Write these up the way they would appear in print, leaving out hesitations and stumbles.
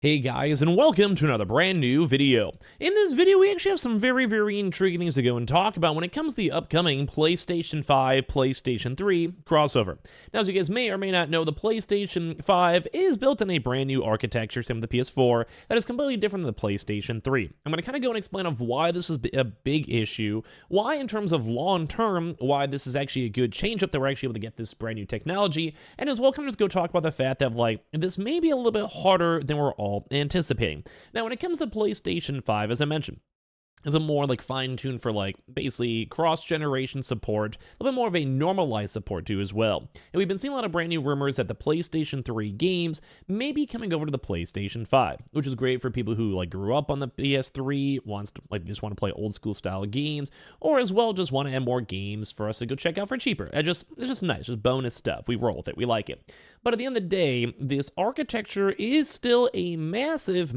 Hey guys, and welcome to another brand new video. In this video, we actually have some very intriguing things to go and talk about when it comes to the upcoming PlayStation 5, PlayStation 3 crossover. Now, as you guys may or may not know, the PlayStation 5 is built in a brand new architecture, same with the PS4, that is completely different than the PlayStation 3. I'm going to kind of go and explain of why this is a big issue, why in terms of long-term, why this is actually a good change up that we're actually able to get this brand new technology, and as well kind of just go talk about the fact that, like, this may be a little bit harder than we're all anticipating. Now, when it comes to PlayStation 5, as I mentioned, is a more like fine-tuned for like basically cross-generation support, a little bit more of a normalized support too as well. And we've been seeing a lot of brand new rumors that the PlayStation 3 games may be coming over to the PlayStation 5, which is great for people who like grew up on the PS3, wants to like just want to play old school style games, or as well just want to have more games for us to go check out for cheaper. It's just nice, just bonus stuff. We roll with it, we like it. But at the end of the day, this architecture is still a massive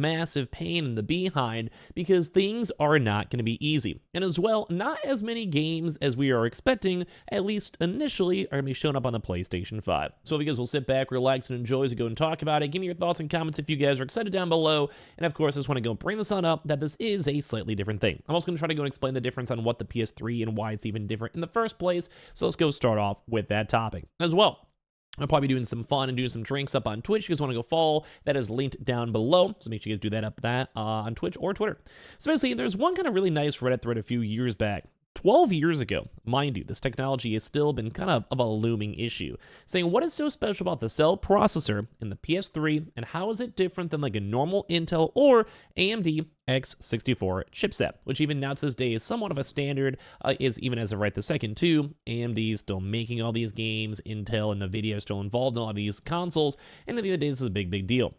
pain in the behind because things are not going to be easy. And as well, not as many games as we are expecting, at least initially, are going to be showing up on the PlayStation 5. So if you guys will sit back, relax, and enjoy as we go and talk about it, give me your thoughts and comments if you guys are excited down below. And of course, I just want to go bring this on up that this is a slightly different thing. I'm also going to try to go and explain the difference on what the PS3 and why it's even different in the first place. So let's go start off with that topic as well. I'll probably be doing some fun and doing some drinks up on Twitch. You guys want to go follow, that is linked down below. So make sure you guys do that on Twitch or Twitter. So basically, there's one kind of really nice Reddit thread a few years back. 12 years ago, mind you, this technology has still been kind of a looming issue, saying what is so special about the cell processor in the PS3 and how is it different than like a normal Intel or AMD X64 chipset, which even now to this day is somewhat of a standard, is even as of right this second too. AMD is still making all these games, Intel and NVIDIA are still involved in all of these consoles, and at the end of the day, this is a big deal.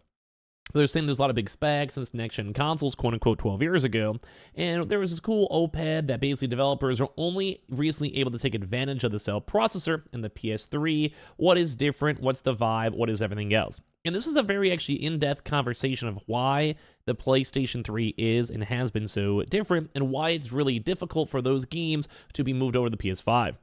They're saying there's a lot of big specs in this next-gen consoles, quote-unquote, 12 years ago, and there was this cool OPED that basically developers are only recently able to take advantage of the cell processor in the PS3. What is different? What's the vibe? What is everything else? And this is a very actually in-depth conversation of why the PlayStation 3 is and has been so different, and why it's really difficult for those games to be moved over to the PS5.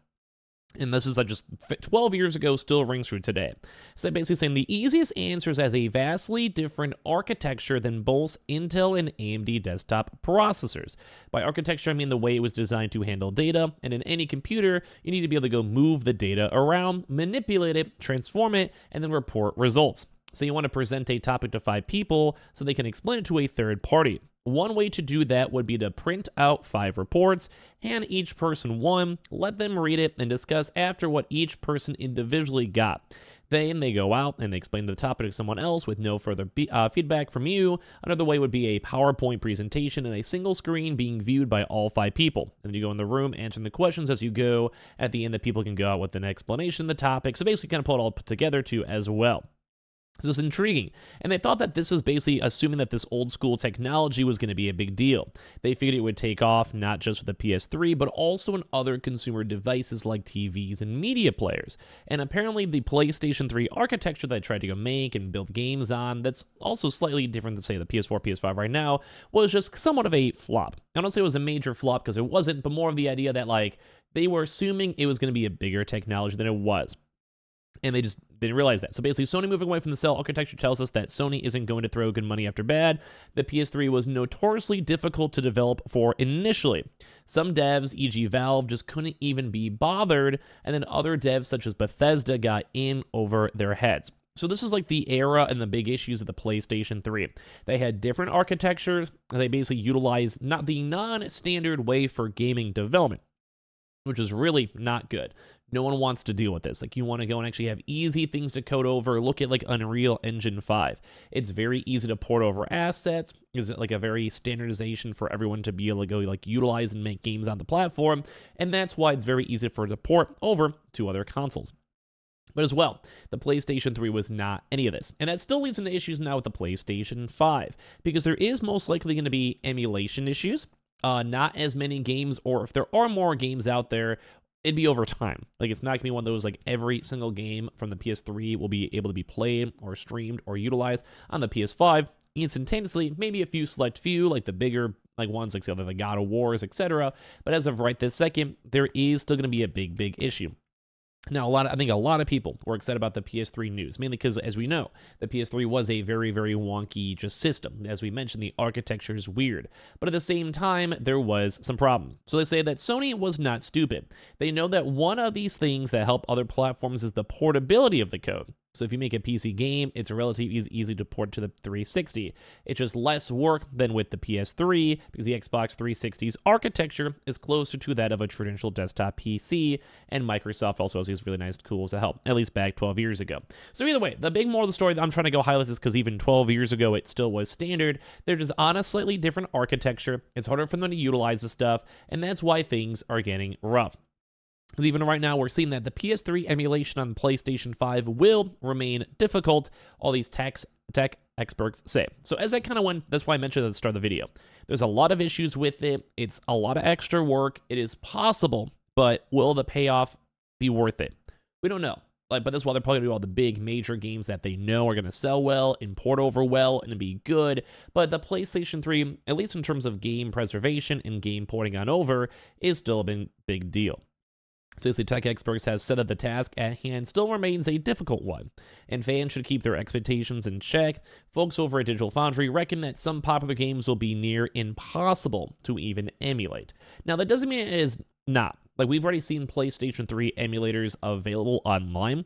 And this is like just 12 years ago, still rings true today. So basically saying the easiest answers as a vastly different architecture than both Intel and AMD desktop processors. By architecture, I mean the way it was designed to handle data. And in any computer, you need to be able to go move the data around, manipulate it, transform it, and then report results. So you want to present a topic to 5 people so they can explain it to a third party. One way to do that would be to print out 5 reports, hand each person one, let them read it, and discuss after what each person individually got. Then they go out and they explain the topic to someone else with no further feedback from you. Another way would be a PowerPoint presentation in a single screen being viewed by all 5 people. And then you go in the room answering the questions as you go. At the end, the people can go out with an explanation of the topic. So basically kind of pull it all together too as well. So it's intriguing, and they thought that this was basically assuming that this old school technology was going to be a big deal. They figured it would take off not just with the PS3, but also in other consumer devices like TVs and media players. And apparently the PlayStation 3 architecture that I tried to go make and build games on, that's also slightly different than say the PS4, PS5 right now, was just somewhat of a flop. I don't say it was a major flop because it wasn't, but more of the idea that like they were assuming it was going to be a bigger technology than it was. And they just didn't realize that. So basically, Sony moving away from the cell architecture tells us that Sony isn't going to throw good money after bad. The PS3 was notoriously difficult to develop for initially. Some devs, e.g. Valve, just couldn't even be bothered, and then other devs such as Bethesda got in over their heads. So this is like the era and the big issues of the PlayStation 3. They had different architectures, and they basically utilized not the non-standard way for gaming development, which is really not good. No one wants to deal with this. Like, you want to go and actually have easy things to code over. Look at like Unreal Engine 5. It's very easy to port over assets. Is it like a very standardization for everyone to be able to go like utilize and make games on the platform? And that's why it's very easy for it to port over to other consoles. But as well, the PlayStation 3 was not any of this. And that still leads into issues now with the PlayStation 5, because there is most likely going to be emulation issues. Not as many games, or if there are more games out there, it'd be over time. Like, it's not going to be one of those, like, every single game from the PS3 will be able to be played or streamed or utilized on the PS5 instantaneously. Maybe a few select few, like the bigger like ones like the God of Wars, etc. But as of right this second, there is still going to be a big issue. Now, I think a lot of people were excited about the PS3 news, mainly because, as we know, the PS3 was a very, very wonky just system. As we mentioned, the architecture is weird, but at the same time, there was some problems. So they say that Sony was not stupid. They know that one of these things that help other platforms is the portability of the code. So if you make a PC game, it's relatively easy to port to the 360. It's just less work than with the PS3 because the Xbox 360's architecture is closer to that of a traditional desktop PC, and Microsoft also has these really nice tools to help, at least back 12 years ago. So either way, the big moral of the story that I'm trying to go highlight is because even 12 years ago, it still was standard. They're just on a slightly different architecture. It's harder for them to utilize the stuff, and that's why things are getting rough. Because even right now, we're seeing that the PS3 emulation on PlayStation 5 will remain difficult, all these tech experts say. So as I kind of went, that's why I mentioned at the start of the video. There's a lot of issues with it. It's a lot of extra work. It is possible, but will the payoff be worth it? We don't know. But that's why they're probably going to do all the big major games that they know are going to sell well, import over well, and be good. But the PlayStation 3, at least in terms of game preservation and game porting on over, is still a big deal. Seriously, tech experts have said that the task at hand still remains a difficult one, and fans should keep their expectations in check. Folks over at Digital Foundry reckon that some popular games will be near impossible to even emulate. Now, that doesn't mean it is not. Like, we've already seen PlayStation 3 emulators available online,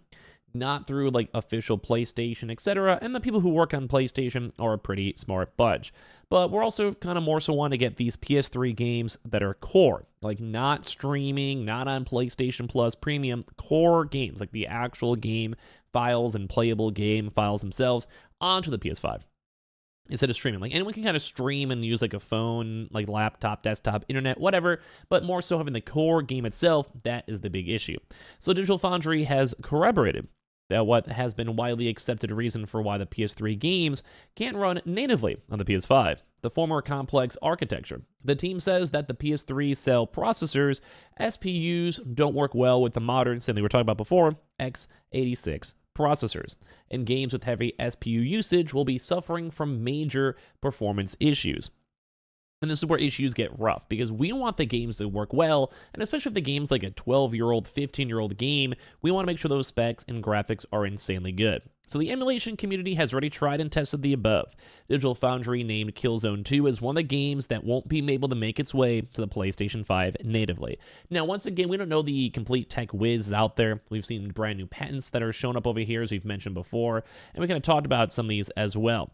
not through, like, official PlayStation, etc., and the people who work on PlayStation are a pretty smart bunch. But we're also kind of more so want to get these PS3 games that are core, like not streaming, not on PlayStation Plus Premium, core games, like the actual game files and playable game files themselves onto the PS5 instead of streaming. Like anyone can kind of stream and use like a phone, like laptop, desktop, internet, whatever, but more so having the core game itself, that is the big issue. So Digital Foundry has corroborated that what has been widely accepted reason for why the PS3 games can't run natively on the PS5, the former complex architecture. The team says that the PS3 cell processors, SPUs, don't work well with the modern, something we were talking about before, x86 processors, and games with heavy SPU usage will be suffering from major performance issues. And this is where issues get rough, because we want the games to work well, and especially if the game's like a 12-year-old, 15-year-old game, we want to make sure those specs and graphics are insanely good. So the emulation community has already tried and tested the above. Digital Foundry named Killzone 2 as one of the games that won't be able to make its way to the PlayStation 5 natively. Now, once again, we don't know the complete tech whiz out there. We've seen brand new patents that are shown up over here, as we've mentioned before, and we kind of talked about some of these as well.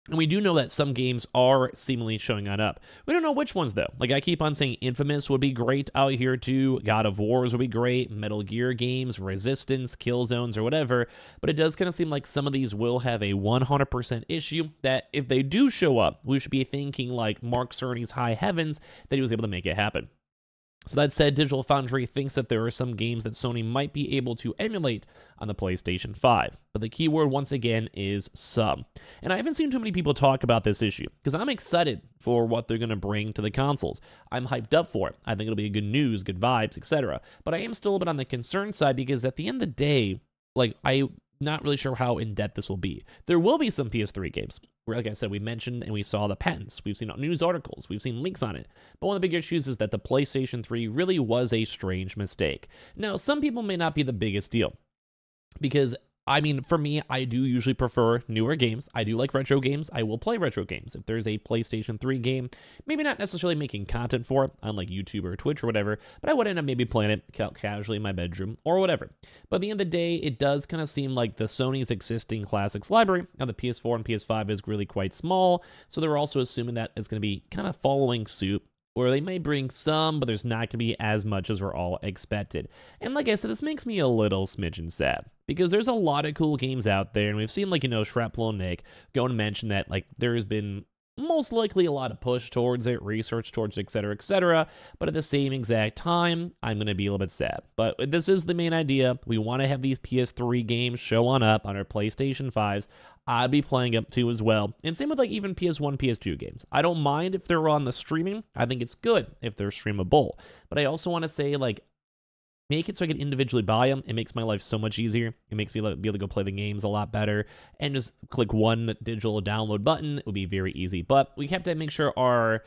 And we do know that some games are seemingly showing on up. We don't know which ones, though. Like, I keep on saying Infamous would be great out here, too. God of Wars would be great. Metal Gear games, Resistance, Killzones, or whatever. But it does kind of seem like some of these will have a 100% issue that if they do show up, we should be thinking like Mark Cerny's High Heavens that he was able to make it happen. So that said, Digital Foundry thinks that there are some games that Sony might be able to emulate on the PlayStation 5. But the key word, once again, is some. And I haven't seen too many people talk about this issue, because I'm excited for what they're going to bring to the consoles. I'm hyped up for it. I think it'll be good news, good vibes, etc. But I am still a bit on the concern side, because at the end of the day, like, I'm not really sure how in-depth this will be. There will be some PS3 games where, like I said, we mentioned and we saw the patents. We've seen news articles. We've seen links on it. But one of the big issues is that the PlayStation 3 really was a strange mistake. Now, some people may not be the biggest deal, because I mean, for me, I do usually prefer newer games. I do like retro games. I will play retro games. If there's a PlayStation 3 game, maybe not necessarily making content for it on like YouTube or Twitch or whatever, but I would end up maybe playing it casually in my bedroom or whatever. But at the end of the day, it does kind of seem like the Sony's existing classics library on the PS4 and PS5 is really quite small, so they're also assuming that it's going to be kind of following suit, or they may bring some, but there's not going to be as much as we're all expected. And like I said, this makes me a little smidgen sad, because there's a lot of cool games out there, and we've seen, like, you know, Shrapnel and Nick go and mention that, like, there's been most likely a lot of push towards it, research towards it, etc., but at the same exact time, I'm going to be a little bit sad. But this is the main idea. We want to have these PS3 games show on up on our PlayStation 5s. I'd be playing up too as well. And same with like even PS1, PS2 games. I don't mind if they're on the streaming. I think it's good if they're streamable. But I also want to say, like, make it so I can individually buy them. It makes my life so much easier. It makes me be able to go play the games a lot better. And just click one digital download button. It would be very easy. But we have to make sure our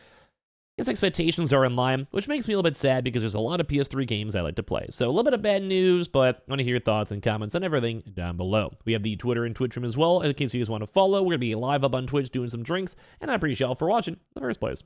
His expectations are in line, which makes me a little bit sad because there's a lot of PS3 games I like to play. So a little bit of bad news, but I want to hear your thoughts and comments on everything down below. We have the Twitter and Twitch room as well, in case you guys want to follow. We're going to be live up on Twitch doing some drinks, and I appreciate y'all for watching in the first place.